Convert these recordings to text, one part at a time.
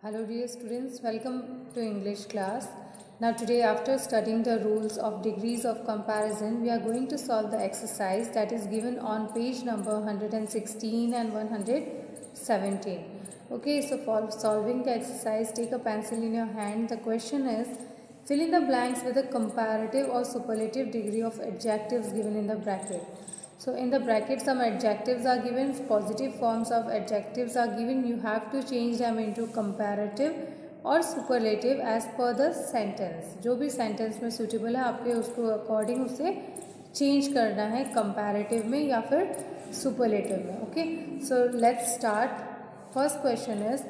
Hello dear students, welcome to English class. Now today, after studying the rules of degrees of comparison, we are going to solve the exercise that is given on page number 116 and 117. Okay, so for solving the exercise, take a pencil in your hand. The question is, fill in the blanks with a comparative or superlative degree of adjectives given in the bracket. So in the bracket some adjectives are given, positive forms of adjectives are given. You have to change them into comparative और superlative as per the sentence. जो भी sentence में suitable है आपके उसको according उसे change करना है comparative में या फिर superlative में. Okay, so let's start. First question is,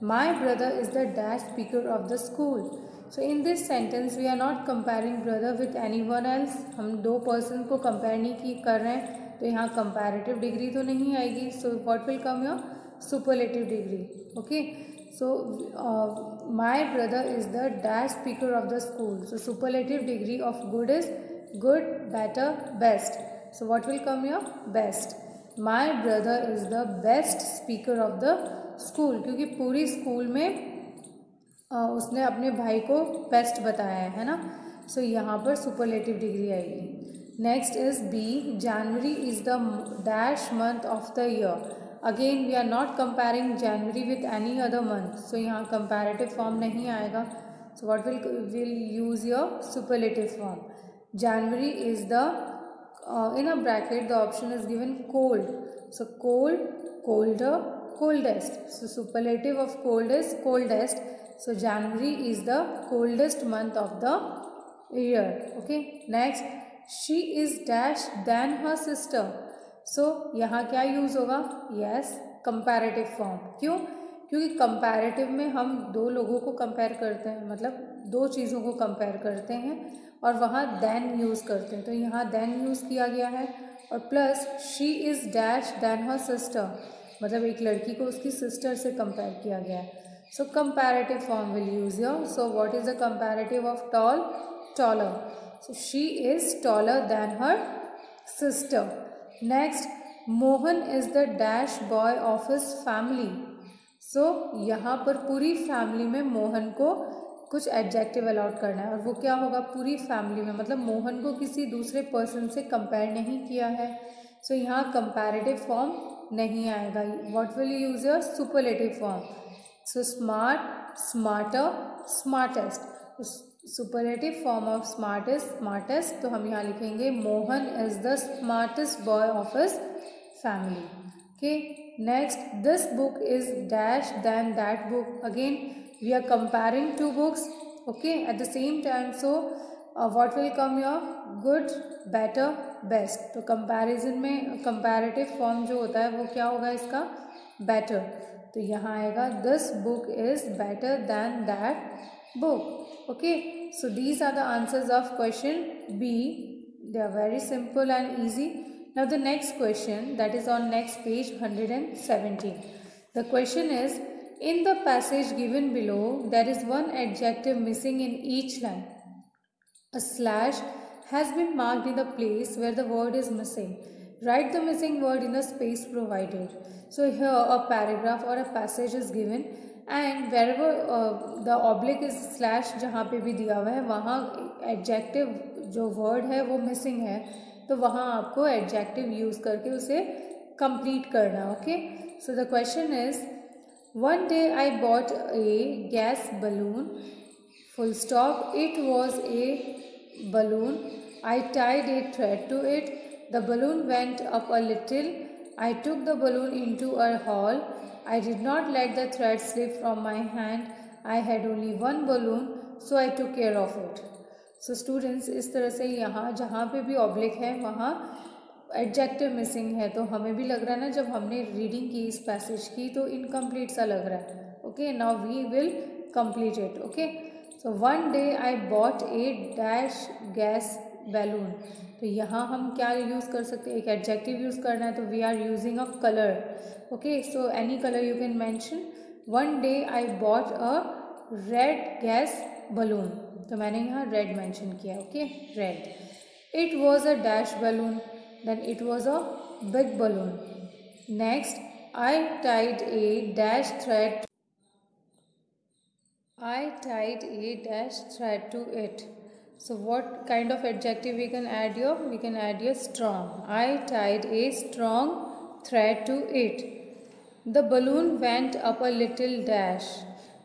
my brother is the dash speaker of the school. So in this sentence we are not comparing brother with anyone else. हम दो person को compare नहीं कर रहे हैं, तो यहाँ comparative degree तो नहीं आएगी. So what will come here? Superlative degree. Okay. So my brother is the dash speaker of the school. So superlative degree of good is good, better, best. So what will come here? Best. My brother is the best speaker of the school. क्योंकि पूरी school में उसने अपने भाई को best बताया है ना. सो यहाँ पर सुपरलेटिव डिग्री आएगी. Next is B, January is the dash month of the year. Again we are not comparing January with any other month, so यहाँ कंपैरेटिव फॉर्म नहीं आएगा. So what will use your superlative form. January is the in a bracket the option is given cold. So cold, colder, coldest. So superlative of cold is coldest. So January is the coldest month of the year. Okay. Next, she is dash than her sister. So यहाँ क्या use होगा? Yes, comparative form. क्यों? क्योंकि comparative में हम दो लोगों को compare करते हैं, मतलब दो चीज़ों को compare करते हैं और वहाँ then यूज़ करते हैं. तो यहाँ then यूज़ किया गया है और plus she is dash than her sister, मतलब एक लड़की को उसकी sister से compare किया गया है. So comparative form will use here. So what is the comparative of tall? Taller. So she is taller than her sister. Next, Mohan is the dash boy of his family. So यहाँ पर पूरी family में मोहन को कुछ adjective allot करना है और वो क्या होगा? पूरी फैमिली में, मतलब मोहन को किसी दूसरे पर्सन से कंपेयर नहीं किया है. सो यहाँ कंपैरेटिव फॉर्म नहीं आएगा. What will you use your superlative form. So smart, smarter, smartest. Superlative form of smart is smartest. तो हम यहाँ लिखेंगे Mohan is the smartest boy of his family. Okay. Next, this book is dash than that book. Again we are comparing two books, okay, at the same time. So what will come here? Good, better, best. तो comparison में comparative form जो होता है वो क्या होगा इसका? Better. तो यहाँ आएगा this book is better than that book. Okay, so these are the answers of question B. They are very simple and easy. Now the next question, that is on next page 117. The question is, in the passage given below, there is one adjective missing in each line. A slash has been marked in the place where the word is missing. Write the missing word in the space provided. So here a paragraph or a passage is given and wherever the oblique is slash जहाँ पे भी दिया हुआ है वहाँ adjective जो word है वो missing है, तो वहाँ आपको adjective use करके उसे complete करना. Okay. So the question is, one day I bought a gas balloon, full stop. It was a balloon. I tied a thread to it. The balloon went up a little. I took the balloon into a hall. I did not let the thread slip from my hand. I had only one balloon, so I took care of it. So students, इस तरह से यहाँ जहाँ पे भी oblique है वहाँ adjective missing है. तो हमें भी लग रहा है ना, जब हमने रीडिंग की इस पैसेज की तो इनकम्प्लीट सा लग रहा है. Okay, now we will complete it. Okay. So one day I bought a dash gas balloon. तो यहाँ हम क्या यूज़ कर सकते हैं? एक एडजेक्टिव यूज़ करना है, तो we are using a colour. Okay, so any colour you can mention. One day I bought a red gas balloon. तो मैंने यहाँ रेड मैंशन किया. Okay, red. It was a dash balloon. Then it was a big balloon. Next, I tied a dash thread I tied a dash thread to it. So what kind of adjective we can add here? We can add here strong. I tied a strong thread to it. The balloon went up a little dash.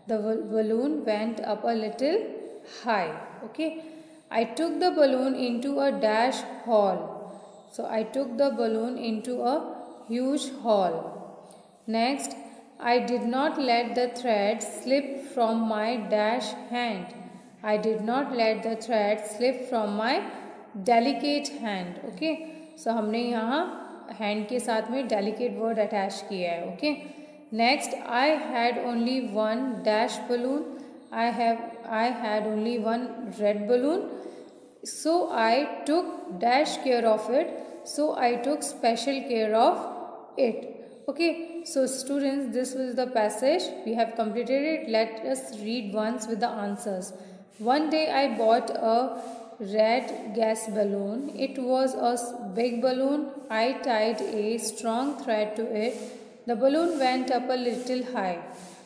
The balloon went up a little high. Okay. I took the balloon into a dash hall. So I took the balloon into a huge hall. Next, I did not let the thread slip from my dash hand. I did not let the thread slip from my delicate hand. Okay. So हमने यहाँ hand के साथ में delicate word attach किया है. Okay. Next, I had only one dash balloon. I had only one red balloon. So I took dash care of it. So I took special care of it. Okay, so students, this was the passage. We have completed it. Let us read once with the answers. One day I bought a red gas balloon. It was a big balloon. I tied a strong thread to it. The balloon went up a little high.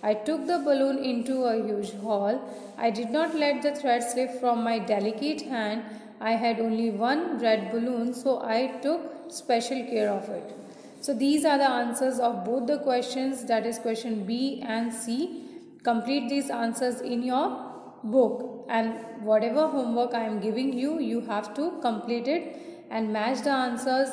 I took the balloon into a huge hall. I did not let the thread slip from my delicate hand. I had only one red balloon, so I took special care of it. So these are the answers of both the questions, that is question B and C. Complete these answers in your book, and whatever homework I am giving you, you have to complete it and match the answers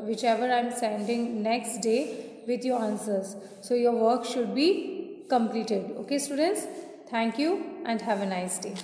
whichever I am sending next day with your answers. So your work should be completed. Okay students, thank you and have a nice day.